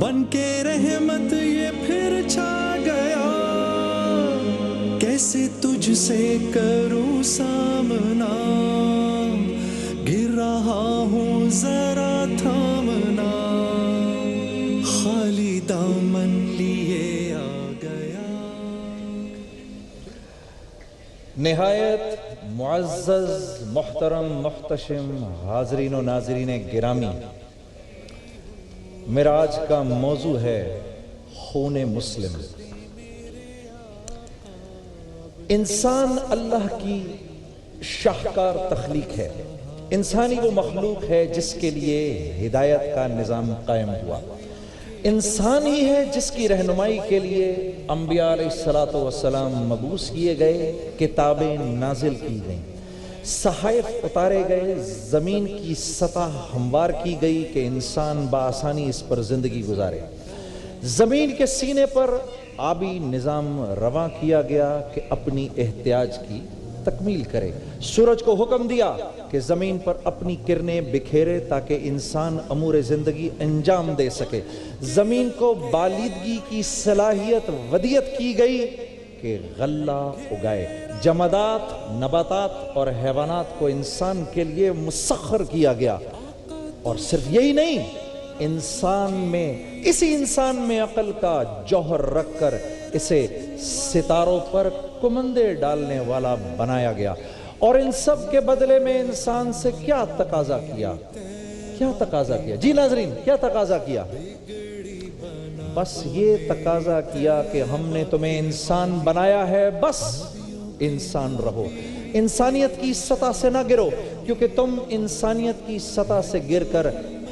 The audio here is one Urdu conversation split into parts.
بن کے رحمت یہ پھر چھا گیا، کیسے تجھ سے کروں سامنا، گر رہا ہوں ذرا تھامنا، خالی دامن لیے آ گیا۔ نہایت معزز محترم محتشم حاضرین و ناظرین گرامی، میرا آج کا موضوع ہے خون مسلم۔ انسان اللہ کی شاہکار تخلیق ہے، انسانی وہ مخلوق ہے جس کے لیے ہدایت کا نظام قائم ہوا، انسان ہی ہے جس کی رہنمائی کے لیے انبیاء علیہ السلام مبعوث کیے گئے، کتابیں نازل کی گئیں، صحائف اتارے گئے، زمین کی سطح ہموار کی گئی کہ انسان بآسانی اس پر زندگی گزارے، زمین کے سینے پر آبی نظام رواں کیا گیا کہ اپنی احتیاج کی تکمیل کرے، سورج کو حکم دیا کہ زمین پر اپنی کرنیں بکھیرے تاکہ انسان امور زندگی انجام دے سکے، زمین کو بالیدگی کی صلاحیت ودیت کی گئی کہ غلہ اگائے، جمادات، نباتات اور حیوانات کو انسان کے لیے مسخر کیا گیا، اور صرف یہی نہیں، اسی انسان میں عقل کا جوہر رکھ کر اسے ستاروں پر کمندے ڈالنے والا بنایا گیا، اور ان سب کے بدلے میں انسان سے کیا تقاضا کیا؟ جی ناظرین، کیا تقاضا کیا؟ بس یہ تقاضا کیا کہ ہم نے تمہیں انسان بنایا ہے، بس انسان رہو، انسانیت کی سطح سے نہ گرو، کیونکہ تم انسانیت کی سطح سے گر کر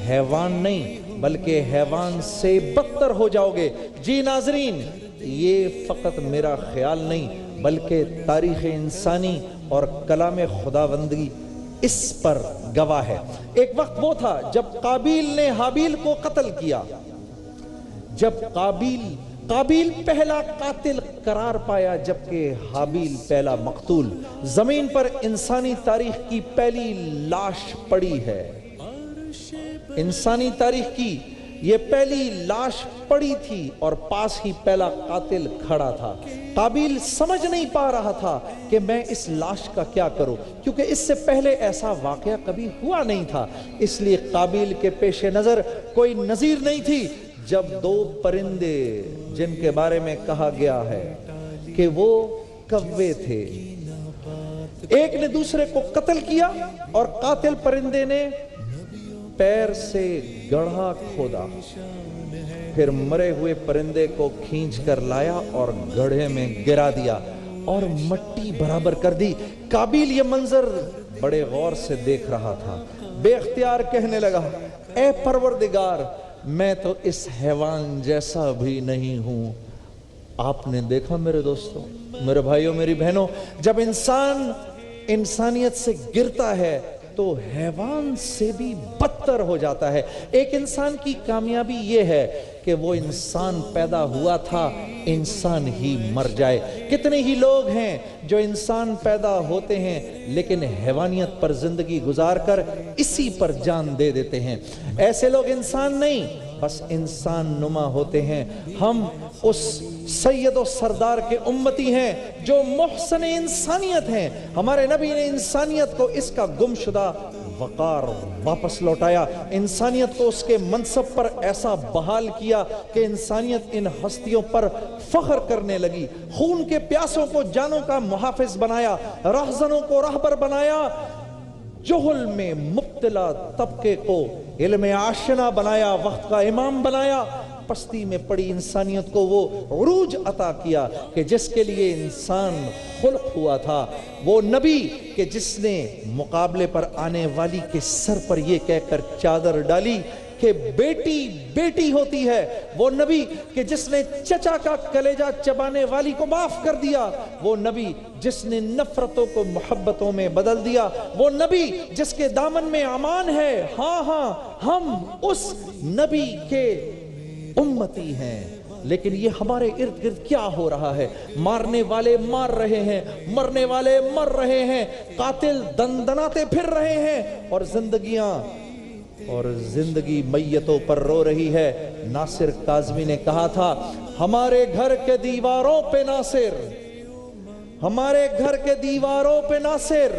حیوان نہیں بلکہ حیوان سے بدتر ہو جاؤ گے۔ جی ناظرین، یہ فقط میرا خیال نہیں بلکہ تاریخ انسانی اور کلام خداوندی اس پر گواہ ہے۔ ایک وقت وہ تھا جب قابیل نے حابیل کو قتل کیا، جب قابیل پہلا قاتل قرار پایا جبکہ حابیل پہلا مقتول، زمین پر انسانی تاریخ کی پہلی لاش پڑی ہے، انسانی تاریخ کی یہ پہلی لاش پڑی تھی اور پاس ہی پہلا قاتل کھڑا تھا۔ قابیل سمجھ نہیں پا رہا تھا کہ میں اس لاش کا کیا کروں، کیونکہ اس سے پہلے ایسا واقعہ کبھی ہوا نہیں تھا، اس لیے قابیل کے پیش نظر کوئی نظیر نہیں تھی جب دو پرندے جن کے بارے میں کہا گیا ہے کہ وہ کوے تھے، ایک نے دوسرے کو قتل کیا اور قاتل پرندے نے پیر سے گڑھا کھودا، پھر مرے ہوئے پرندے کو کھینچ کر لایا اور گڑھے میں گرا دیا اور مٹی برابر کر دی۔ قابیل یہ منظر بڑے غور سے دیکھ رہا تھا، بے اختیار کہنے لگا، اے پروردگار، میں تو اس حیوان جیسا بھی نہیں ہوں۔ آپ نے دیکھا میرے دوستوں، میرے بھائیوں، میری بہنوں، جب انسان انسانیت سے گرتا ہے تو حیوان سے بھی بدتر ہو جاتا ہے۔ ایک انسان کی کامیابی یہ ہے کہ وہ انسان پیدا ہوا تھا، انسان ہی مر جائے۔ کتنے ہی لوگ ہیں جو انسان پیدا ہوتے ہیں لیکن حیوانیت پر زندگی گزار کر اسی پر جان دے دیتے ہیں۔ ایسے لوگ انسان نہیں، بس انسان نما ہوتے ہیں۔ ہم اس سید و سردار کے امتی ہیں جو محسن انسانیت ہیں۔ ہمارے نبی نے انسانیت کو اس کا گمشدہ وقار واپس لوٹایا، انسانیت کو اس کے منصب پر ایسا بحال کیا کہ انسانیت ان ہستیوں پر فخر کرنے لگی، خون کے پیاسوں کو جانوں کا محافظ بنایا، راہزنوں کو راہبر بنایا، جہل میں مبتلا طبقے کو علم آشنا بنایا، وقت کا امام بنایا، پستی میں پڑی انسانیت کو وہ عروج عطا کیا کہ جس کے لیے انسان خلق ہوا تھا، وہ نبی کہ جس نے مقابلے پر آنے والی کے سر پر یہ کہہ کر چادر ڈالی کہ بیٹی بیٹی ہوتی ہے، وہ نبی کہ جس نے چچا کا کلیجہ چبانے والی کو معاف کر دیا، وہ نبی جس نے نفرتوں کو محبتوں میں بدل دیا، وہ نبی جس کے دامن میں امان ہے۔ ہاں ہم اس نبی کے امتی ہیں، لیکن یہ ہمارے ارد گرد کیا ہو رہا ہے؟ مارنے والے مار رہے ہیں، مرنے والے مر رہے ہیں، قاتل دندناتے پھر رہے ہیں، اور زندگیاں اور زندگی میتوں پر رو رہی ہے. ناصر کاظمی نے کہا تھا ہمارے گھر کے دیواروں پہ ناصر، ہمارے گھر کے دیواروں پہ ناصر،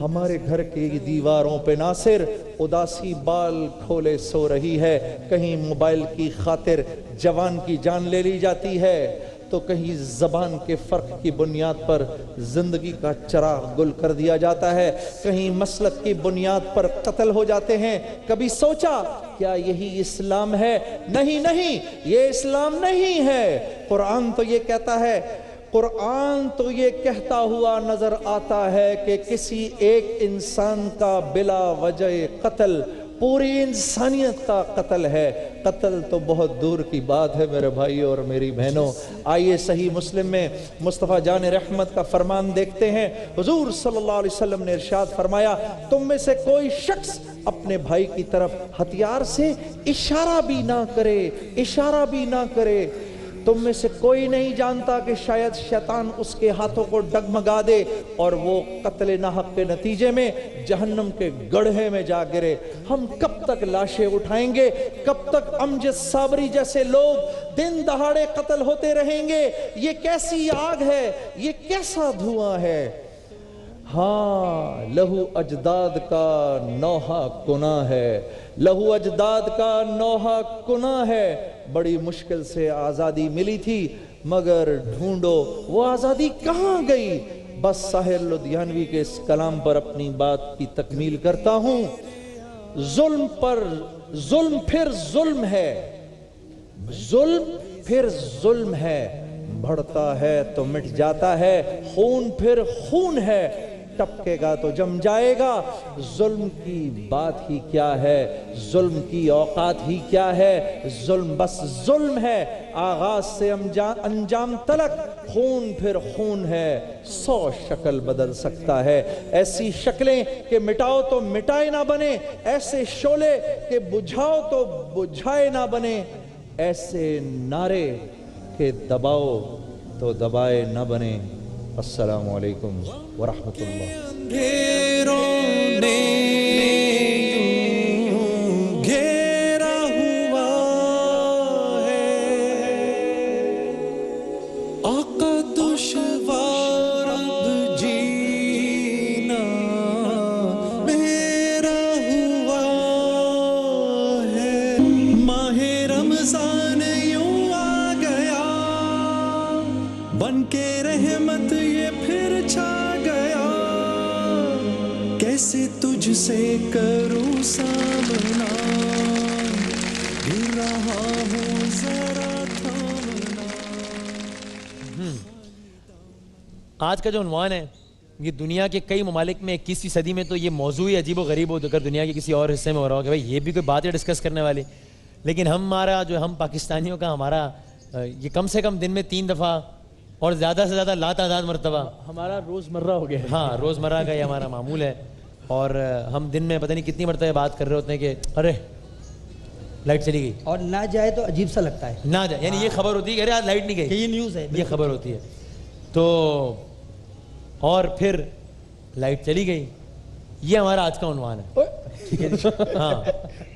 ہمارے گھر کی دیواروں پہ ناصر اداسی بال کھولے سو رہی ہے. کہیں موبائل کی خاطر جوان کی جان لے لی جاتی ہے تو کہیں زبان کے فرق کی بنیاد پر زندگی کا چراغ گل کر دیا جاتا ہے، کہیں مسلک کی بنیاد پر قتل ہو جاتے ہیں. کبھی سوچا کیا یہی اسلام ہے؟ نہیں نہیں، یہ اسلام نہیں ہے. قرآن تو یہ کہتا ہے، قرآن تو یہ کہتا ہوا نظر آتا ہے کہ کسی ایک انسان کا بلا وجہ قتل پوری انسانیت کا قتل ہے. قتل تو بہت دور کی بات ہے میرے بھائی اور میری بہنوں. آئیے صحیح مسلم میں مصطفیٰ جان رحمت کا فرمان دیکھتے ہیں. حضور صلی اللہ علیہ وسلم نے ارشاد فرمایا تم میں سے کوئی شخص اپنے بھائی کی طرف ہتھیار سے اشارہ بھی نہ کرے، اشارہ بھی نہ کرے. تم میں سے کوئی نہیں جانتا کہ شاید شیطان اس کے ہاتھوں کو ڈگمگا دے اور وہ قتل ناحق کے نتیجے میں جہنم کے گڑھے میں جا گرے. ہم کب تک لاشیں اٹھائیں گے؟ کب تک امجد صابری جیسے لوگ دن دہاڑے قتل ہوتے رہیں گے؟ یہ کیسی آگ ہے، یہ کیسا دھواں ہے. ہاں، لہو اجداد کا نوحہ کناں ہے، لہو اجداد کا نوحہ کناں ہے. بڑی مشکل سے آزادی ملی تھی مگر ڈھونڈو وہ آزادی کہاں گئی. بس ساحر لدھیانوی کے اس کلام پر اپنی بات کی تکمیل کرتا ہوں. ظلم پر ظلم پھر ظلم ہے، ظلم پھر ظلم ہے. بڑھتا ہے تو مٹ جاتا ہے، خون پھر خون ہے. ٹپکے گا تو جم جائے گا. ظلم کی بات ہی کیا ہے، ظلم کی اوقات ہی کیا ہے. ظلم بس ظلم ہے، آغاز سے انجام تلک خون پھر خون ہے. 100 شکل بدل سکتا ہے، ایسی شکلیں کہ مٹاؤ تو مٹائے نہ بنے، ایسے شعلے کہ بجھاؤ تو بجھائے نہ بنے، ایسے نعرے کہ دباؤ تو دبائے نہ بنے. السلام علیکم ورحمۃ اللہ. اندھیروں نے یوں گھیرا ہوا ہے، آقا دشوار اب جینا میرا ہوا ہے. ماہ رمضان یوں آ گیا بن کے رحمت یہ پھر چھا گیا. کیسے تجھ سے کروں سامنا، گر رہا ہوں ذرا تھامنا. آج کا جو عنوان ہے یہ دنیا کے کئی ممالک میں 21ویں صدی میں تو یہ موضوع ہی عجیب و غریب ہو اگر دنیا کے کسی اور حصے میں ہو رہا ہو کہ بھائی یہ بھی کوئی بات ہے ڈسکس کرنے والی. لیکن ہمارا جو ہم پاکستانیوں کا ہمارا یہ کم سے کم دن میں 3 دفعہ اور زیادہ سے زیادہ لاتعداد مرتبہ ہمارا روزمرہ ہو گیا. ہاں روزمرہ کا یہ ہمارا معمول ہے. اور ہم دن میں پتہ نہیں کتنی مرتبہ بات کر رہے ہوتے ہیں کہ ارے لائٹ چلی گئی، اور نہ جائے تو عجیب سا لگتا ہے. نہ جائے یعنی یہ خبر ہوتی ہے کہ ارے آج لائٹ نہیں گئی، یہ نیوز ہے، یہ خبر ہوتی ہے. تو اور پھر لائٹ چلی گئی، یہ ہمارا آج کا عنوان ہے. ہاں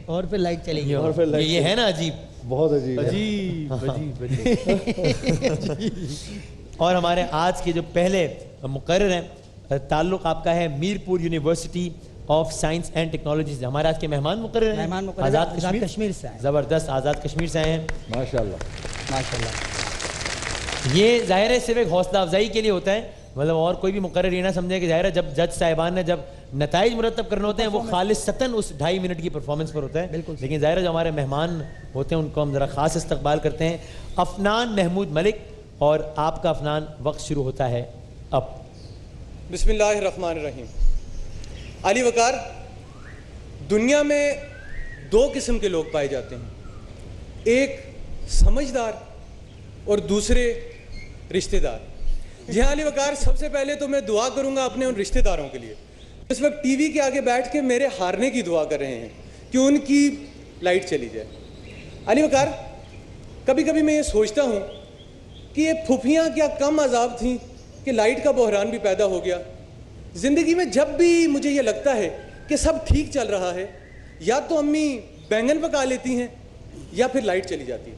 اور پھر لائٹ چلی گئی. اور پھر لائٹ یہ ہے نا عجیب، بہت عجیب ہے. عجیب عجیب عجیب. اور ہمارے آج کے جو پہلے مقرر ہیں تعلق آپ کا ہے Mirpur university of science and technology سے. ہمارے آج کے مہمان مقرر ہیں آزاد کشمیر سے آئے. زبردست، آزاد کشمیر سے آئے ہیں ماشاءاللہ ماشاءاللہ. یہ ظاہر ہے صرف ایک حوصلہ افزائی کے لیے ہوتا ہے، مطلب اور کوئی بھی مقرر یہ نہ سمجھے کہ ظاہر ہے جب جج صاحبان نے جب نتائج مرتب کرنے ہوتے ہیں وہ خالصتاً اس 2.5 منٹ کی پرفارمنس پر ہوتا ہے. بالکل. لیکن ظاہر ہے جو ہمارے مہمان ہوتے ہیں ان کو ہم ذرا خاص استقبال کرتے ہیں. افنان محمود ملک، اور آپ کا افنان وقت شروع ہوتا ہے اب. بسم اللہ الرحمن الرحیم. علی وقار، دنیا میں 2 قسم کے لوگ پائے جاتے ہیں، ایک سمجھدار اور دوسرے رشتہ دار. جی ہاں علی وقار، سب سے پہلے تو میں دعا کروں گا اپنے ان رشتہ داروں کے لیے اس وقت ٹی وی کے آگے بیٹھ کے میرے ہارنے کی دعا کر رہے ہیں کہ ان کی لائٹ چلی جائے. علی وقار، کبھی کبھی میں یہ سوچتا ہوں کہ یہ پھوپھیاں کیا کم عذاب تھیں کہ لائٹ کا بحران بھی پیدا ہو گیا. زندگی میں جب بھی مجھے یہ لگتا ہے کہ سب ٹھیک چل رہا ہے, یا تو امی بینگن پکا لیتی ہیں یا پھر لائٹ چلی جاتی ہے.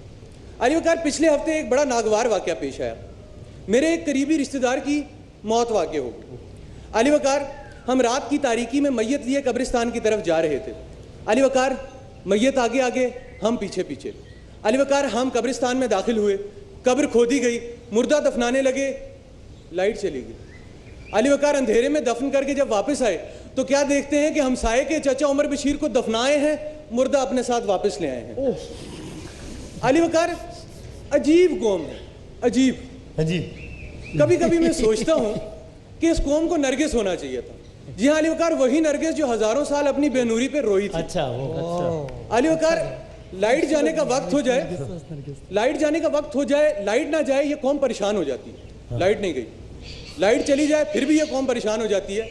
علی وقار, پچھلے ہفتے ایک بڑا ناگوار واقعہ پیش آیا. میرے ایک قریبی رشتہ دار کی موت واقع ہو گئی. علی وقار, ہم رات کی تاریکی میں میت لیے قبرستان کی طرف جا رہے تھے. علی وقار, میت آگے آگے, ہم پیچھے پیچھے. علی وقار, ہم قبرستان میں داخل ہوئے, قبر کھودی گئی, مردہ دفنانے لگے, لائٹ چلی گئی. علی وقار, اندھیرے میں دفن کر کے جب واپس آئے تو کیا دیکھتے ہیں کہ ہمسائے کے چچا عمر بشیر کو دفنائے ہیں, مردہ اپنے ساتھ واپس لے آئے ہیں. علی وقار, عجیب قوم ہے, عجیب. کبھی کبھی میں سوچتا ہوں کہ اس قوم کو نرگس ہونا چاہیے تھا. جی ہاں علی وقار, وہی نرگس جو ہزاروں سال اپنی بے نوری پہ روئی تھی. علی وقار, لائٹ جانے کا وقت ہو جائے, لائٹ نہ جائے, یہ قوم پریشان ہو جاتی ہے. لائٹ نہیں گئی. لائٹ چلی جائے پھر بھی یہ قوم پریشان ہو جاتی ہے.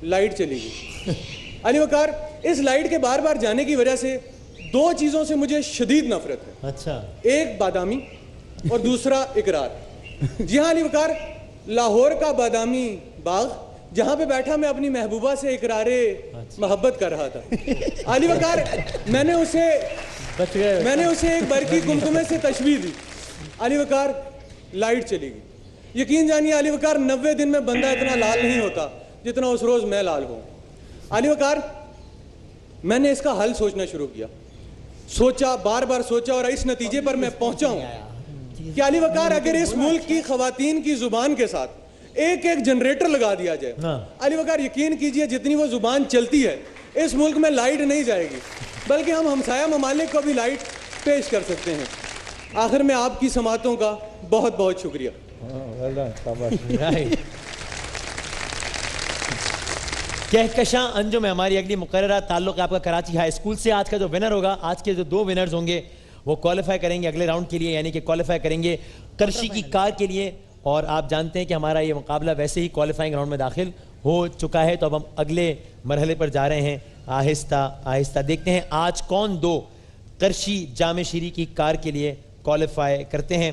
لائٹ چلی گئی. علی وقار, اس لائٹ کے بار بار جانے کی وجہ سے دو چیزوں سے مجھے شدید نفرت ہے. ایک بادامی اور دوسرا اقرار. جی ہاں علی وقار, لاہور کا بادامی باغ جہاں پہ بیٹھا میں اپنی محبوبہ سے اقرار محبت کر رہا تھا. علی وقار, میں نے اسے ایک برقی کمکمے سے تشبیہ دی. علی وقار, لائٹ چلی گئی. یقین جانیے علی وقار, 90 دن میں بندہ اتنا لال نہیں ہوتا جتنا اس روز میں لال ہوں. علی وقار, میں نے اس کا حل سوچنا شروع کیا. سوچا, بار بار سوچا, اور اس نتیجے پر میں پہنچا ہوں کہ علی وقار, اگر اس ملک کی خواتین کی زبان کے ساتھ ایک ایک جنریٹر لگا دیا جائے, علی وقار یقین کیجئے جتنی وہ زبان چلتی ہے اس ملک میں لائٹ نہیں جائے گی, بلکہ ہم ہمسایہ ممالک کو بھی لائٹ پیش کر سکتے ہیں. آخر میں آپ کی سماعتوں کا بہت بہت شکریہ. کہکشاں انجم ہے ہماری اگلی مقررہ. تعلق ہے آپ کا کراچی ہائی اسکول سے. آج کا جو ونر ہوگا, آج کے جو 2 ونرز ہوں گے وہ کوالیفائی کریں گے اگلے راؤنڈ کے لیے, یعنی کہ کوالیفائی کریں گے کرشی کی کار کے لیے. اور آپ جانتے ہیں کہ ہمارا یہ مقابلہ ویسے ہی کوالیفائنگ راؤنڈ میں داخل ہو چکا ہے, تو اب ہم اگلے مرحلے پر جا رہے ہیں. آہستہ آہستہ دیکھتے ہیں آج کون 2 کرشی جامع شیری کی کار کے لیے کوالیفائی کرتے ہیں.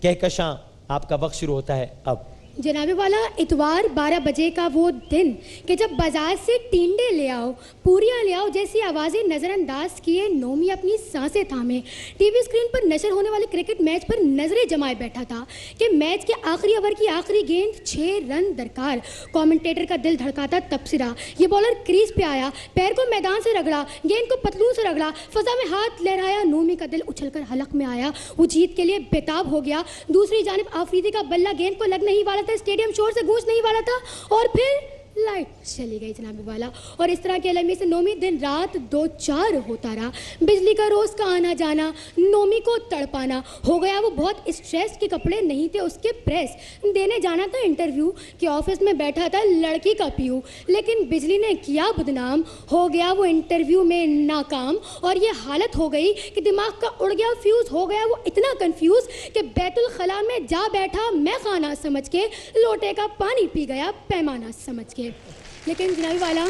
کہکشاں, آپ کا وقت شروع ہوتا ہے اب. جناب والا, اتوار 12 بجے کا وہ دن کہ جب بازار سے ٹینڈے لے آؤ, پوریاں لے آؤ جیسی آوازیں نظر انداز کیے نومی اپنی سانسیں تھامے ٹی وی اسکرین پر نشر ہونے والے کرکٹ میچ پر نظریں جمائے بیٹھا تھا کہ میچ کے آخری اوور کی آخری گیند 6 رن درکار. کامنٹیٹر کا دل دھڑکاتا تبصرہ, یہ بالر کریز پہ آیا, پیر کو میدان سے رگڑا, گیند کو پتلون سے رگڑا, فضا میں ہاتھ لہرایا. نومی کا دل اچھل کر حلق میں آیا, وہ جیت کے لیے بےتاب ہو گیا. دوسری جانب آفریدی کا بلہ گیند کو لگ نہیں والا تھا, اسٹیڈیم شور سے گونج نہیں والا تھا, اور پھر لائٹ چلی گئی جناب والا. اور اس طرح کے علمی سے نومی دن رات 2-4 ہوتا رہا. بجلی کا روز کا آنا جانا, نومی کو تڑپانا. ہو گیا وہ بہت اسٹریس کے کپڑے نہیں تھے اس کے پریس, دینے جانا تھا انٹرویو کہ آفس میں بیٹھا تھا لڑکی کا پیو, لیکن بجلی نے کیا بدنام, ہو گیا وہ انٹرویو میں ناکام. اور یہ حالت ہو گئی کہ دماغ کا اڑ گیا فیوز, ہو گیا وہ اتنا کنفیوز کہ بیت الخلاء میں جا بیٹھا میں خانہ سمجھ کے, لوٹے کا پانی پی گیا پیمانہ سمجھ کے. لیکن جنابی والا,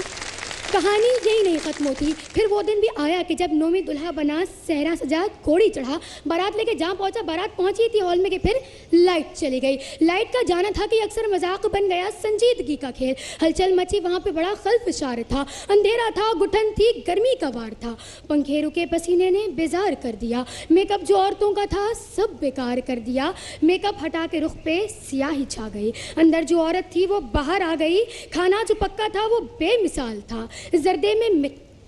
کہانی یہی نہیں ختم ہوتی. پھر وہ دن بھی آیا کہ جب نومی دلہا بنا, صحرا سجا, گھوڑی چڑھا, بارات لے کے جہاں پہنچا, بارات پہنچی تھی ہال میں کہ پھر لائٹ چلی گئی. لائٹ کا جانا تھا کہ اکثر مذاق بن گیا سنجیدگی کا کھیل. ہلچل مچی وہاں پہ بڑا خلفشار تھا, اندھیرا تھا, گٹھن تھی, گرمی کا وار تھا. پنکھے رکے پسینے نے بیزار کر دیا, میک اپ جو عورتوں کا تھا سب بیکار کر دیا. میک اپ ہٹا کے رخ پہ سیاہی چھا گئی, اندر جو عورت تھی وہ باہر آ گئی. کھانا جو پکا تھا وہ بے مثال تھا, زردے میں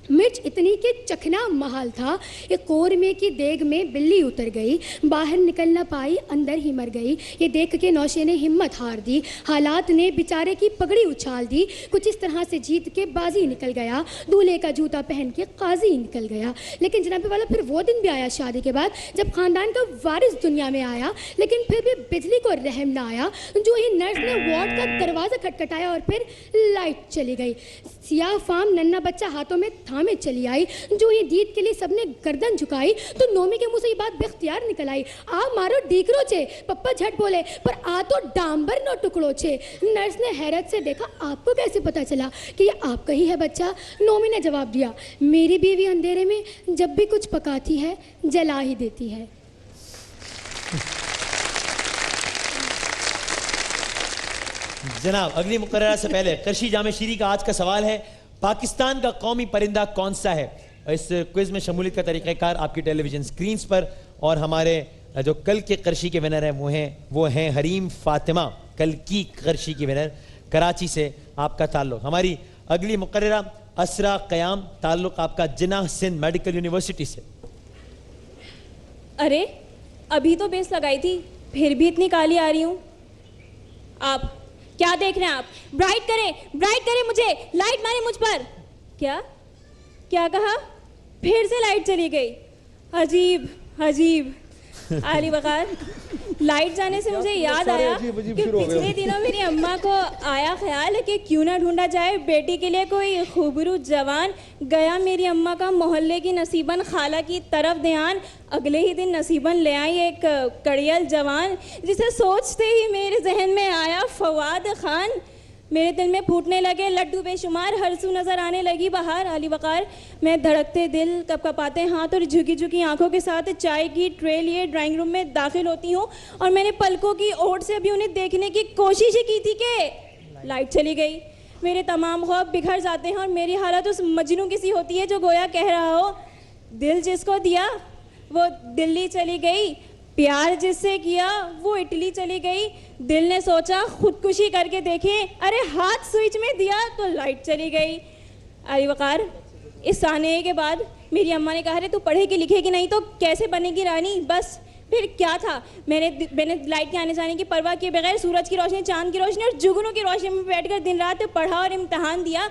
مرچ اتنی کہ چکھنا محال تھا. ایک قورمے کی دیگ میں بلی اتر گئی, باہر نکل نہ پائی, اندر ہی مر گئی. یہ دیکھ کے نوشے نے ہمت ہار دی, حالات نے بیچارے کی پگڑی اچھال دی. کچھ اس طرح سے جیت کے بازی نکل گیا, دولہے کا جوتا پہن کے قاضی نکل گیا. لیکن جناب والا, پھر وہ دن بھی آیا شادی کے بعد جب خاندان کا وارث دنیا میں آیا, لیکن پھر بھی بجلی کو رحم نہ آیا. جو ہی نرس نے وارڈ کا دروازہ کھٹکھٹایا اور پھر لائٹ چلی گئی. سیاہ فام ننھا بچہ ہاتھوں میں تھامے چلی آئی. جو ہی دید کے لیے سب نے گردن جھکائی تو نومی کے منہ سے یہ بات بے اختیار نکل آئی, آ مارو ڈیکرو چھے. پپا جھٹ بولے, پر آ تو ڈامبر نو ٹکڑو چھے. نرس نے حیرت سے دیکھا, آپ کو کیسے پتا چلا کہ یہ آپ کا ہی ہے بچہ؟ نومی نے جواب دیا, میری بیوی اندھیرے میں جب بھی کچھ پکاتی ہے جلا ہی دیتی ہے. جناب, اگلی مقررہ سے پہلے کرشی جامع شیری کا آج کا سوال ہے, پاکستان کا قومی پرندہ کون سا ہے؟ اس کوئز میں شمولیت کا طریقہ کار آپ کی ٹیلی ویژن سکرینز پر، اور ہمارے جو کل کے قرشی کے ونر ہیں وہ ہیں حریم فاطمہ، کل کی قرشی کی ونر، کراچی سے آپ کا تعلق۔ ہماری اگلی مقررہ اسرا قیام، تعلق آپ کا جناح سندھ میڈیکل یونیورسٹی سے۔ ارے ابھی تو بیس لگائی تھی، پھر بھی اتنی کالی آ رہی ہوں۔ آپ کیا دیکھ رہے ہیں؟ آپ برائٹ کریں مجھے، لائٹ مارے مجھ پر۔ کیا کہا؟ پھر سے لائٹ چلی گئی۔ عجیب علی وقار، لائٹ جانے سے مجھے یاد آیا کہ پچھلے دنوں میری اماں کو آیا خیال کہ کیوں نہ ڈھونڈا جائے بیٹی کے لیے کوئی خوبرو جوان۔ گیا میری اماں کا محلے کی نصیباً خالہ کی طرف دھیان، اگلے ہی دن نصیباً لے آئی ایک کڑیل جوان، جسے سوچتے ہی میرے ذہن میں آیا فواد خان۔ میرے دل میں پھوٹنے لگے لڈو بے شمار، ہر سو نظر آنے لگی بہار۔ علی وقار، میں دھڑکتے دل، کپکپاتے ہاتھ اور جھکی جھکی آنکھوں کے ساتھ چائے کی ٹرے لیے ڈرائنگ روم میں داخل ہوتی ہوں، اور میں نے پلکوں کی اوٹ سے بھی انہیں دیکھنے کی کوشش ہی کی تھی کہ لائٹ چلی گئی۔ میرے تمام خواب بکھر جاتے ہیں اور میری حالت اس مجنوں کی سی ہوتی ہے جو گویا کہہ رہا ہو، دل جس کو دیا وہ دلی چلی گئی، پیار جس سے کیا وہ اٹلی چلی گئی۔ دل نے سوچا خودکشی کر کے دیکھیں، ارے ہاتھ سوئچ میں دیا تو لائٹ چلی گئی۔ علی وقار، اس سانحے کے بعد میری اماں نے کہا ارے تو پڑھے گی لکھے گی نہیں تو کیسے بنے گی رانی؟ بس پھر کیا تھا، میں نے لائٹ کے آنے جانے کی پرواہ کیے بغیر سورج کی روشنی، چاند کی روشنی اور جگنوں کی روشنی میں بیٹھ کر دن رات پڑھا اور امتحان دیا۔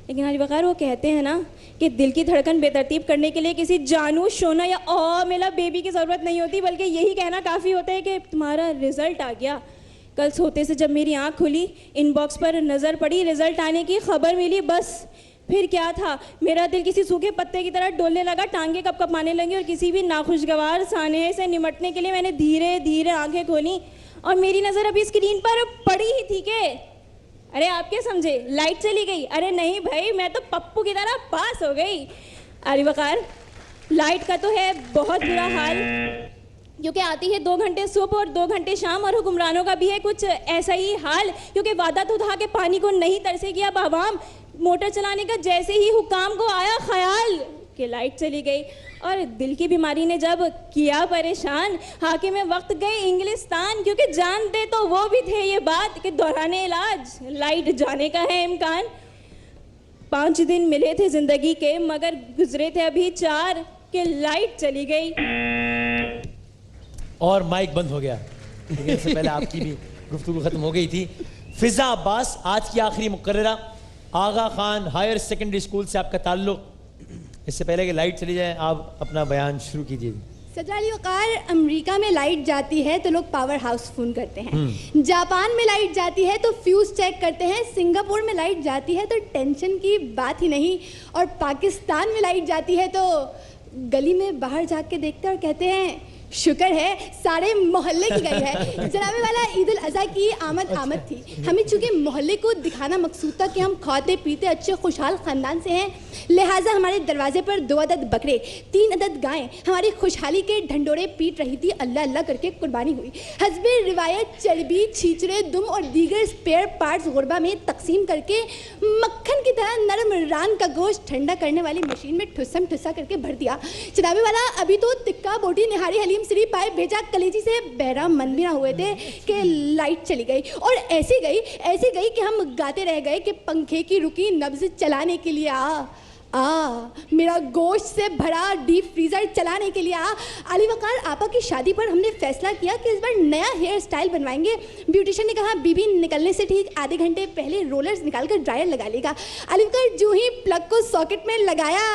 لیکن علی وقار، وہ کہتے ہیں نا کہ دل کی دھڑکن بے ترتیب کرنے کے لیے کسی جانو، شونا یا میلا بیبی کی ضرورت نہیں ہوتی، بلکہ یہی کہنا کافی ہوتا ہے کہ تمہارا رزلٹ آ گیا۔ کل سوتے سے جب میری آنکھ کھلی، ان باکس پر نظر پڑی، رزلٹ آنے کی خبر ملی، بس پھر کیا تھا، میرا دل کسی سوکھے پتے کی طرح ڈولنے لگا، ٹانگیں کپ کپانے لگی، اور کسی بھی ناخوشگوار سانحے سے نمٹنے کے لیے میں نے دھیرے دھیرے آنکھیں کھولی، اور میری نظر ابھی اسکرین پر پڑی ہی تھی کہ ارے آپ کیا سمجھے لائٹ چلی گئی؟ ارے نہیں بھائی، میں تو پپو کی طرح پاس ہو گئی۔ علی وقار، لائٹ کا تو ہے بہت برا حال، کیونکہ آتی ہے 2 گھنٹے صبح اور 2 گھنٹے شام، اور حکمرانوں کا بھی ہے کچھ ایسا ہی حال، کیونکہ وعدہ تو تھا کہ پانی کو نہیں ترسے گی اب عوام۔ موٹر چلانے کا جیسے ہی حکام کو آیا خیال کہ لائٹ چلی گئی، اور دل کی بیماری نے جب کیا پریشان، حاکم وقت گئے انگلستان، کیونکہ جانتے تو وہ بھی تھے یہ بات کہ دوران علاج لائٹ جانے کا ہے امکان۔ 5 دن ملے تھے زندگی کے، مگر گزرے تھے ابھی 4 کہ لائٹ چلی گئی۔ اور مائک بند ہو گیا، لیکن اس سے پہلے آپ کی بھی گفتگو ختم ہو گئی تھی۔ فضا عباس، آج کی آخری مقررہ، آغا خان ہائر سیکنڈری اسکول سے آپ کا تعلق۔ اس سے پہلے کہ لائٹ چلی جائے آپ اپنا بیان شروع کیجیے۔ صدر علی وقار، امریکہ میں لائٹ جاتی ہے تو لوگ پاور ہاؤس فون کرتے ہیں، جاپان میں لائٹ جاتی ہے تو فیوز چیک کرتے ہیں، سنگاپور میں لائٹ جاتی ہے تو ٹینشن کی بات ہی نہیں، اور پاکستان میں لائٹ جاتی ہے تو گلی میں باہر جا کے دیکھتے ہیں اور کہتے ہیں شکر ہے سارے محلے کی گئی ہے۔ جناب والا، عید الاضحیٰ کی آمد تھی، ہمیں چونکہ محلے کو دکھانا مقصود تھا کہ ہم کھاتے پیتے اچھے خوشحال خاندان سے ہیں، لہٰذا ہمارے دروازے پر 2 عدد بکرے، 3 عدد گائیں ہماری خوشحالی کے ڈھنڈورے پیٹ رہی تھی، اللہ اللہ کر کے قربانی ہوئی۔ حسب روایت چربی، چھیچڑے، دم اور دیگر اسپیئر پارٹس غربا میں تقسیم کر کے مکھن کی طرح نرم ران کا گوشت ٹھنڈا کرنے والی مشین میں ٹھسم ٹھسا کر کے بھر دیا۔ جناب والا، ابھی تو تکا بوٹی نہاری حلیم سری پائے بھیجا کلیجی سے بہرام مند بھی نہ ہوئے تھے کہ لائٹ چلی گئی، اور ایسی گئی کہ ہم گاتے رہ گئے کہ پنکھے کی رکی نبض چلانے کے لیے میرا گوشت سے بھرا ڈیپ فریزر چلانے کے لیے علی وقار، آپا کی شادی پر ہم نے فیصلہ کیا کہ اس بار نیا ہیئر سٹائل بنوائیں گے۔ بیوٹیشن نے کہا بی نکلنے سے ٹھیک آدھے گھنٹے پہلے رولرز نکال کر ڈرائر لگا لے گا۔ علی وقار جو ہی پلگ کو ساکٹ میں لگایا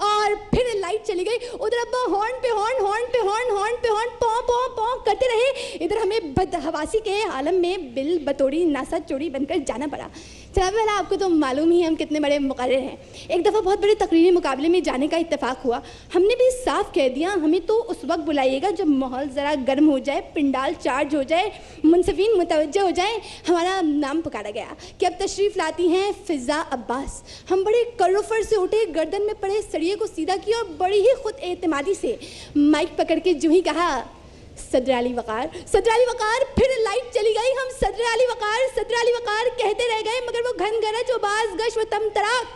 اور پھر لائٹ چلی گئی، ادھر ابا ہارن پہ ہارن، ہارن پہ ہارن، ہارن پہ ہارن، پوں پوں پوں کرتے رہے، ادھر ہمیں بدحواسی کے عالم میں بل بطوری ناسا چوری بن کر جانا پڑا۔ جناب والا، آپ کو تو معلوم ہی ہم کتنے بڑے مقرر ہیں۔ ایک دفعہ بہت بڑے تقریری مقابلے میں جانے کا اتفاق ہوا، ہم نے بھی صاف کہہ دیا ہمیں تو اس وقت بلائیے گا جب ماحول ذرا گرم ہو جائے، پنڈال چارج ہو جائے، منصفین متوجہ ہو جائیں۔ ہمارا نام پکارا گیا کہ اب تشریف لاتی ہیں فضا عباس۔ ہم بڑے کروفر سے اٹھے، گردن میں پڑے سڑیے کو سیدھا کیا اور بڑی ہی خود اعتمادی سے مائک پکڑ کے جو ہی کہا صدر علی وقار، صدر علی وقار، پھر لائٹ چلی گئی، ہم صدر علی وقار، صدر علی وقار کہتے رہ گئے، مگر وہ گھن گرج و باز گش و تم تراک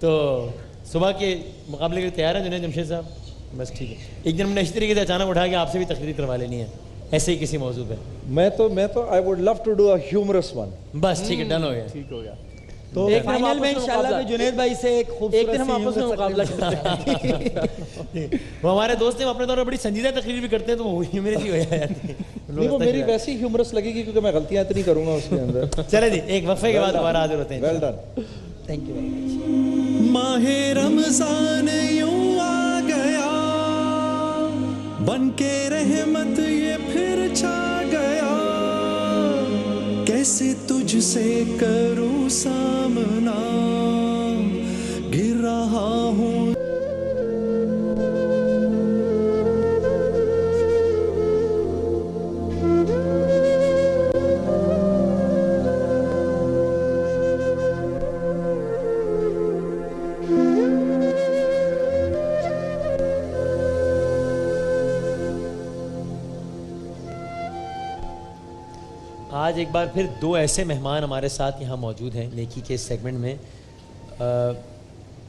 تو صبح کے مقابلے کے لیے تیار ہیں جنید جمشید صاحب؟ بس ٹھیک ہے. ایک دن ہم نے اسی طریقے سے اچانک اٹھا کے آپ سے بھی تقریر کروا لینی ہے ایسے ہی کسی موضوع پہ. میں تو I would love to do a humorous one. بس ٹھیک ہے, ڈن ہو گیا. ٹھیک ہو گیا. تو فائنل میں انشاءاللہ جنید بھائی سے ایک خوبصورت دن ہم آپس میں مقابلہ کرتے ہیں. وہ ہمارے دوست ہیں, اپنے طور پر بڑی سنجیدہ تقریر بھی کرتے ہیں, تو وہ ہیومرٹی ہو جاتی ہے. نہیں وہ میری ویسی ہیومرس لگے گی کیونکہ میں غلطیاں اتنی کروں گا اس کے اندر. چلے جی, ایک وقفے کے بعد دوبارہ حاضر ہوتے ہیں. Well done. Thank you very much. ماہ رمضان یوں آ گیا, بن کے رحمت یہ پھر چھا گیا, کیسے تجھ سے کروں سامنا, گر رہا ہوں. آج ایک بار پھر دو ایسے مہمان ہمارے ساتھ یہاں موجود ہیں نیکی کے اس سیگمنٹ میں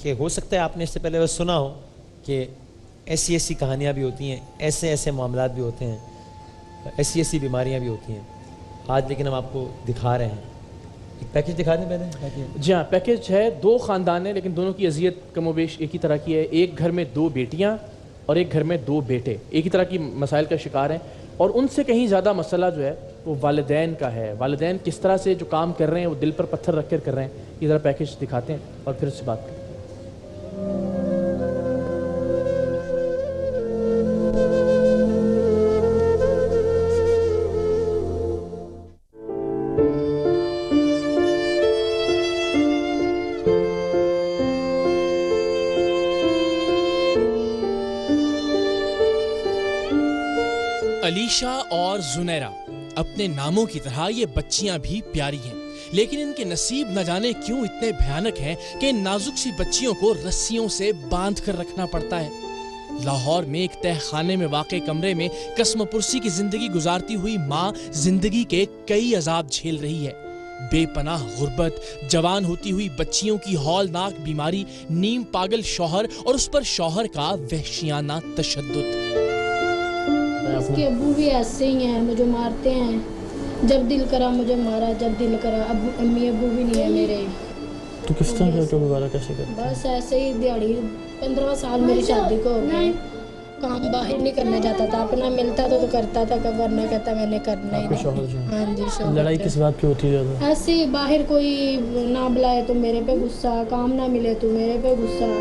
کہ ہو سکتا ہے آپ نے اس سے پہلے بس سنا ہو کہ ایسی ایسی کہانیاں بھی ہوتی ہیں, ایسے ایسے معاملات بھی ہوتے ہیں, ایسی ایسی بیماریاں بھی ہوتی ہیں. آج لیکن ہم آپ کو دکھا رہے ہیں ایک پیکیج. دکھا دیں پہلے. جی ہاں, پیکیج ہے. دو خاندان ہیں لیکن دونوں کی اذیت کم و بیش ایک ہی طرح کی ہے. ایک گھر میں دو بیٹیاں اور ایک گھر میں دو بیٹے ایک ہی طرح کی مسائل کا شکار ہیں, اور ان سے کہیں زیادہ مسئلہ جو ہے وہ والدین کا ہے. والدین کس طرح سے جو کام کر رہے ہیں وہ دل پر پتھر رکھ کر رہے ہیں. یہ ذرا پیکیج دکھاتے ہیں اور پھر اس سے بات کریں. علیشا اور زنیرہ اپنے ناموں کی طرح یہ بچیاں بھی پیاری ہیں, لیکن ان کے نصیب نہ جانے کیوں اتنے بھیانک ہیں کہ ان نازک سی بچیوں کو رسیوں سے باندھ کر رکھنا پڑتا ہے. لاہور میں ایک تہ خانے میں واقع کمرے میں قسم پرسی کی زندگی گزارتی ہوئی ماں زندگی کے کئی عذاب جھیل رہی ہے. بے پناہ غربت, جوان ہوتی ہوئی بچیوں کی ہولناک بیماری, نیم پاگل شوہر اور اس پر شوہر کا وحشیانہ تشدد. اس کے ابو بھی ایسے ہی ہیں, مجھے مارتے ہیں. جب دل کرا مجھے مارا, جب دل کرا. امی ابو بھی نہیں ہے میرے. تو کس طرح کرتے ہو گزارا کیسے کرتے؟ بس ایسے ہی دیہڑی. 15 سال میری شادی کو ہو گئے. کام باہر نہیں کرنا چاہتا تھا, اپنا ملتا تو کرتا تھا, ورنہ کہتا میں نے کرنا ہی نہیں. ہاں جی. لڑائی کس بات کی ہوتی ہے زیادہ؟ ایسے ہی باہر کوئی نہ بلائے تو میرے پہ غصہ, کام نہ ملے تو میرے پہ غصہ.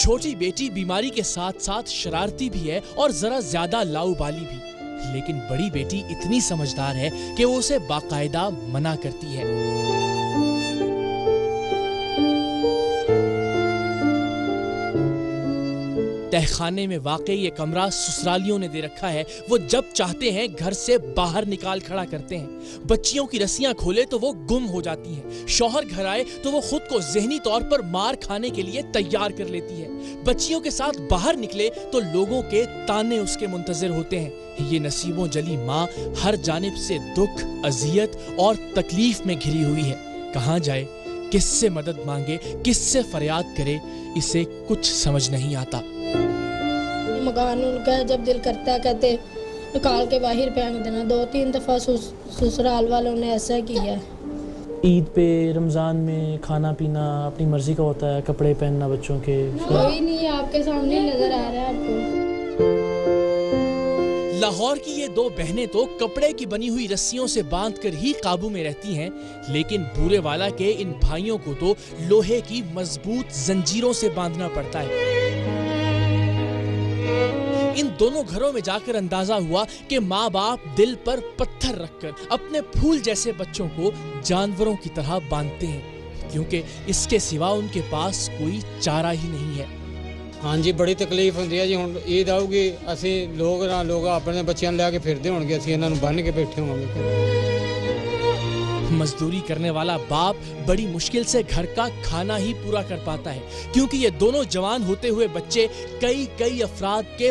چھوٹی بیٹی بیماری کے ساتھ ساتھ شرارتی بھی ہے اور ذرا زیادہ لاؤبالی بھی, لیکن بڑی بیٹی اتنی سمجھدار ہے کہ وہ اسے باقاعدہ منع کرتی ہے. تہخانے میں واقع یہ کمرہ سسرالیوں نے دے رکھا ہے. وہ جب چاہتے ہیں گھر سے باہر نکال کھڑا کرتے ہیں. بچیوں کی رسیاں کھولے تو وہ گم ہو جاتی ہیں. شوہر گھر آئے تو وہ خود کو ذہنی طور پر مار کھانے کے لیے تیار کر لیتی ہے. بچیوں کے ساتھ باہر نکلے تو لوگوں کے تانے اس کے منتظر ہوتے ہیں. یہ نصیبوں جلی ماں ہر جانب سے دکھ, اذیت اور تکلیف میں گھری ہوئی ہے. کہاں جائے, کس سے مدد مانگے, کس سے فریاد کرے, اسے کچھ سمجھ نہیں آتا. مکان ان کا جب دل کرتا ہے کہتے نکال کے باہر پھینک دینا. 2-3 دفعہ سسرال والوں نے ایسا کیا ہے. عید پہ, رمضان میں کھانا پینا اپنی مرضی کا ہوتا ہے, کپڑے پہننا بچوں کے کوئی نہیں آپ کے سامنے نظر آ رہا ہے آپ کو. لاہور کی یہ دو بہنیں تو کپڑے کی بنی ہوئی رسیوں سے باندھ کر ہی قابو میں رہتی ہیں, لیکن بورے والا کے ان بھائیوں کو تو لوہے کی مضبوط زنجیروں سے باندھنا پڑتا ہے. ان دونوں گھروں میں جا کر اندازہ ہوا کہ ماں باپ دل پر پتھر رکھ کر اپنے پھول جیسے بچوں کو جانوروں کی طرح باندھتے ہیں, کیونکہ اس کے سوا ان کے پاس کوئی چارہ ہی نہیں ہے. ہاں جی, بڑی تکلیف ہوندی ہے جی. ہن عید آؤ گی, اسی لوگ اپنے بچیاں لے کے پھردے ہون گے, اسی انہاں نوں بن کے بیٹھے ہوں گے. مزدوری کرنے والا باپ بڑی مشکل سے گھر کا کھانا ہی پورا کر پاتا ہے, کیونکہ یہ دونوں جوان ہوتے ہوئے بچے کئی افراد کے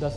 10,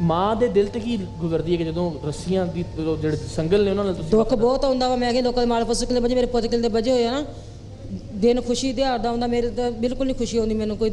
ਮਾਂ ਦੇ ਦਿਲ ਤੇ ਕੀ ਗੁਜ਼ਰਦੀ ਹੈ ਕਿ ਜਦੋਂ ਰੱਸੀਆਂ ਦੀ ਜਿਹੜੇ ਸੰਗਲ ਨੇ ਉਹਨਾਂ ਨਾਲ ਤੁਸੀਂ ਦੁੱਖ ਬਹੁਤ ਆਉਂਦਾ ਵਾ। ਮੈਂ ਕਿ ਲੋਕਾਂ ਦੇ ਮਾਲ ਫਸਲ ਦੇ ਵਜੇ ਮੇਰੇ ਪੁੱਤ ਕਿਲ ਦੇ ਵਜੇ ਹੋਏ ਆ ਨਾ, ਦਿਨ ਖੁਸ਼ੀ ਦਿਹਾੜ ਦਾ ਆਉਂਦਾ, ਮੇਰੇ ਤਾਂ ਬਿਲਕੁਲ ਨਹੀਂ ਖੁਸ਼ੀ ਆਉਂਦੀ ਮੈਨੂੰ। ਕੋਈ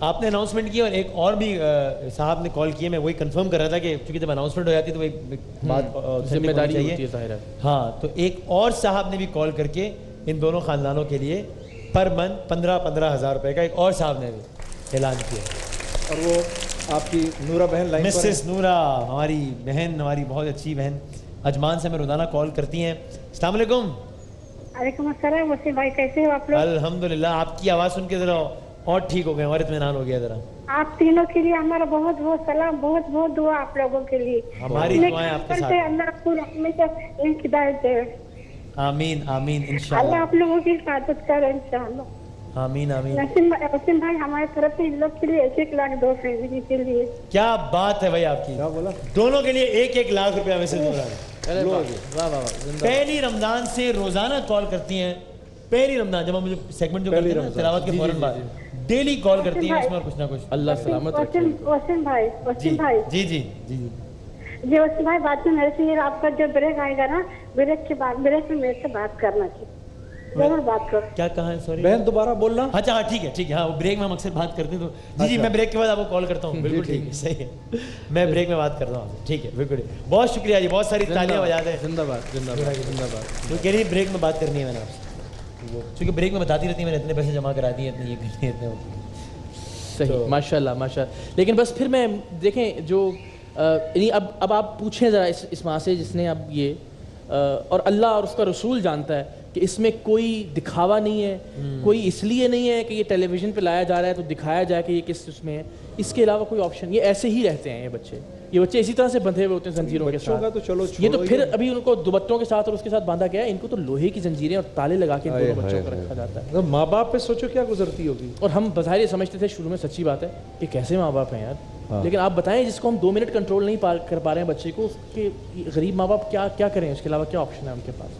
آپ نے اناؤنسمنٹ کی اور ایک اور بھی صاحب نے کال کیا, میں وہی کنفرم کر رہا تھا کہ چونکہ جب اناؤنسمنٹ ہو جاتی ہے تو ایک بات ذمہ داری ہوتی ہے ظاہر ہے. ہاں تو ایک اور صاحب نے بھی کال کر کے ان دونوں خاندانوں کے لیے پر منتھ 15,000 روپے کا ایک اور صاحب نے بھی اعلان کیا. اور وہ آپ کی نورا بہن لائن پر مسز نورا, ہماری بہن, ہماری بہت اچھی بہن اجمان سے ہمیں روزانہ کال کرتی ہیں. السلام علیکم. وعلیکم السلام. وسیم بھائی کیسے ہو آپ لوگ؟ الحمدللہ, آپ کی آواز سن کے ذرا اور ٹھیک ہو گئے, اور اطمینان ہو گیا ذرا. آپ تینوں کے لیے ہمارا بہت بہت سلام, بہت بہت دعا آپ لوگوں کے لیے. ہماری دعائیں آپ کے ساتھ. اللہ آپ کو ہمیشہ ہدایت دے. آمین آمین انشاءاللہ. اللہ آپ لوگوں کی حفاظت کرے انشاءاللہ. آمین آمین. وسیم بھائی ہماری طرف سے ان لوگ کے لیے 1 لاکھ دو فیملی کے لیے. کیا بات ہے بھائی آپ کی, کیا بولا, دونوں کے لیے 1 لاکھ روپیہ میں سے دے رہا واہ. پہلی رمضان سے روزانہ کال کرتی ہیں. پہلی رمضان جب ہم مجھے سیگمنٹ جو کرتے ہیں تلاوت کے فوراً بعد ڈیلی کال کرتی ہیں, اس میں اور کچھ نہ کچھ. اللہ سلامت رکھے. وسیم بھائی جی جی جی جی وسیم بھائی بات میں میرے سے آپ کا جو بریک آئے گا نا, بریک کے بعد بریک میں میرے سے بات کرنا چاہیے, ضرور بات کرو. کیا کہا ہے, سوری بہن دوبارہ بولنا. اچھا ہاں ٹھیک ہے ہاں, بریک میں ہم اکثر بات کرتے ہیں تو جی میں بریک کے بعد آپ کو کال کرتا ہوں. بالکل ٹھیک ہے, صحیح ہے, میں بریک میں بات کرتا ہوں. ٹھیک ہے بالکل. بہت شکریہ جی, بہت ساری تالیاں بجا دیں. زندہ باد زندہ باد زندہ باد. وہ کہہ رہی بریک میں بات کرنی ہے میں نے آپ سے, چونکہ بریک میں بتاتی رہتی ہے میں نے اتنے پیسے جمع کرا دیے, اتنے یہ کرنی ہے, اتنے. صحیح, ماشاء اللہ ماشاء اللہ. لیکن بس پھر میں دیکھیں جو یعنی اب آپ پوچھیں ذرا اس ماں سے جس نے اب یہ اور اللہ اور اس کا رسول جانتا ہے کہ اس میں کوئی دکھاوا نہیں ہے, کوئی اس لیے نہیں ہے کہ یہ ٹیلی ویژن پہ لایا جا رہا ہے تو دکھایا جائے کہ یہ کس اس میں ہے. اس کے علاوہ کوئی آپشن, یہ ایسے ہی رہتے ہیں یہ بچے اسی طرح سے بندھے ہوئے ہوتے ہیں زنجیروں کے ساتھ. یہ تو پھر ابھی ان کو دوپٹوں کے ساتھ اور اس کے ساتھ باندھا گیا ہے, ان کو تو لوہے کی زنجیریں اور تالے لگا کے دونوں بچوں کو رکھا جاتا ہے. ماں باپ پہ سوچو کیا گزرتی ہوگی. اور ہم بظاہر یہ سمجھتے تھے شروع میں, سچی بات ہے کہ کیسے ماں باپ ہیں یار, لیکن آپ بتائیں جس کو ہم 2 منٹ کنٹرول نہیں کر پا رہے ہیں بچے کو, اس کے غریب ماں باپ کیا کریں, اس کے علاوہ کیا آپشن ہے ان کے پاس.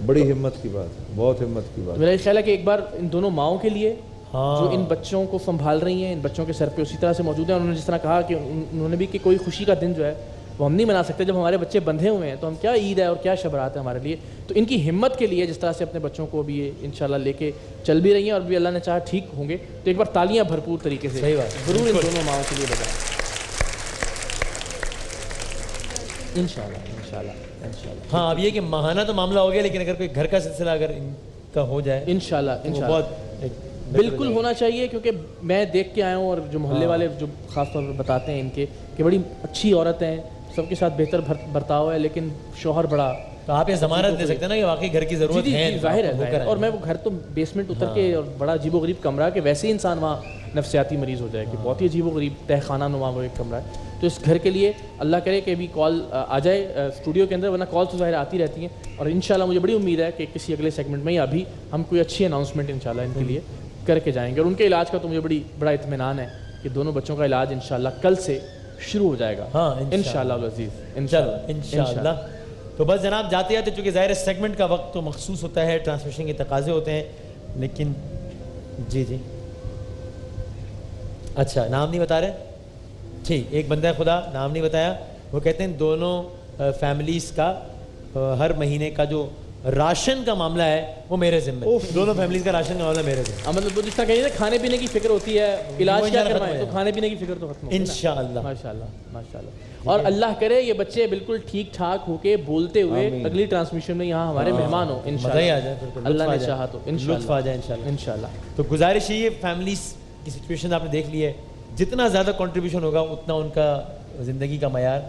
بڑی ہمت کی بات, بہت ہمت کی بات. میرا خیال ہے کہ ایک بار ان دونوں ماؤں کے لیے جو ان بچوں کو سنبھال رہی ہیں, ان بچوں کے سر پہ اسی طرح سے موجود ہیں. انہوں نے جس طرح کہا کہ انہوں نے بھی کہ کوئی خوشی کا دن جو ہے وہ ہم نہیں منا سکتے جب ہمارے بچے بندھے ہوئے ہیں, تو ہم کیا عید ہے اور کیا شب رات ہے ہمارے لیے. تو ان کی ہمت کے لیے جس طرح سے اپنے بچوں کو بھی انشاءاللہ لے کے چل بھی رہی ہیں, اور بھی اللہ نے چاہا ٹھیک ہوں گے, تو ایک بار تالیاں بھرپور طریقے سے ضرور ان دونوں ماؤں کے لیے بجائیں. انشاءاللہ. ہاں اب یہ کہ ماہانہ تو معاملہ ہو گیا, لیکن اگر کوئی گھر کا سلسلہ اگر ان کا ہو جائے انشاءاللہ بہت بالکل ہونا چاہیے. کیونکہ میں دیکھ کے آیا ہوں, اور جو محلے والے جو خاص طور پر بتاتے ہیں ان کے کہ بڑی اچھی عورت ہیں, سب کے ساتھ بہتر برتاؤ ہے, لیکن شوہر بڑا. تو آپ یہ ضمانت دے سکتے ہیں نا کہ واقعی گھر کی ضرورت ہے. ظاہر ہے. اور میں وہ گھر تو بیسمنٹ اتر کے, اور بڑا عجیب و غریب کمرہ کہ ویسے ہی انسان وہاں نفسیاتی مریض ہو جائے کہ بہت ہی عجیب و غریب تہ خانہ نما وہ ایک کمرہ ہے. تو اس گھر کے لیے اللہ کرے کہ ابھی کال آ جائے اسٹوڈیو کے اندر, ورنہ کال تو ظاہر آتی رہتی ہیں. اور انشاءاللہ مجھے بڑی امید ہے کہ کسی اگلے سیگمنٹ میں یا ابھی ہم کوئی اچھی اناؤنسمنٹ انشاءاللہ ان کے لیے کر کے جائیں گے. اور ان کے علاج کا تو مجھے بڑا اطمینان ہے کہ دونوں بچوں کا علاج انشاءاللہ کل سے شروع ہو جائے گا. ہاں انشاءاللہ العزیز, انشاءاللہ. تو بس جناب جاتے جاتے, چونکہ ظاہر سیگمنٹ کا وقت تو مخصوص ہوتا ہے, ٹرانسمیشن کے تقاضے ہوتے ہیں, لیکن جی اچھا نام نہیں بتا رہے, ٹھیک. ایک بندہ خدا نام نہیں بتایا, وہ کہتے ہیں دونوں فیملیز کا ہر مہینے کا جو راشن کا معاملہ ہے وہ میرے ذمہ ہے. دونوں فیملیز کا راشن کا معاملہ میرے ذمہ. مطلب جس طرح کہیں کھانے پینے کی فکر ہوتی ہے, علاج کیا کروائیں تو کھانے پینے کی فکر تو ختم ہو انشاءاللہ. ماشاءاللہ. اور اللہ کرے یہ بچے بالکل ٹھیک ٹھاک ہو کے بولتے ہوئے اگلی ٹرانسمیشن میں یہاں ہمارے مہمان ہو انشاءاللہ. اللہ نے چاہا تو لطف آ جائے انشاءاللہ. تو گزارش یہ فیملیز کی سچویشن آپ نے دیکھ لی ہے, جتنا زیادہ کنٹریبیوشن ہوگا اتنا ان کا زندگی کا معیار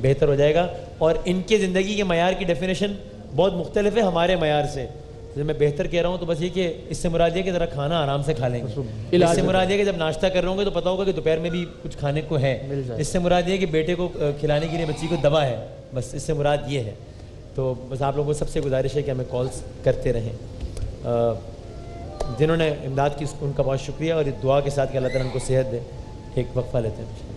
بہتر ہو جائے گا. اور ان کے زندگی کے معیار کی ڈیفینیشن بہت مختلف ہے ہمارے معیار سے. جب میں بہتر کہہ رہا ہوں تو بس یہ کہ اس سے مراد یہ کہ ذرا کھانا آرام سے کھا لیں گے. اس سے مراد یہ کہ جب ناشتہ کر رہے ہوں گے تو پتہ ہوگا کہ دوپہر میں بھی کچھ کھانے کو ہے. اس سے مراد یہ کہ بیٹے کو کھلانے کے لیے بچی کو دوا ہے. بس اس سے مراد یہ ہے. تو بس آپ لوگوں کو سب سے گزارش ہے کہ ہمیں کالز کرتے رہیں. جنہوں نے امداد کی ان کا بہت شکریہ, اور دعا کے ساتھ کہ اللہ تعالیٰ ان کو صحت دے. ایک وقفہ لیتے ہیں.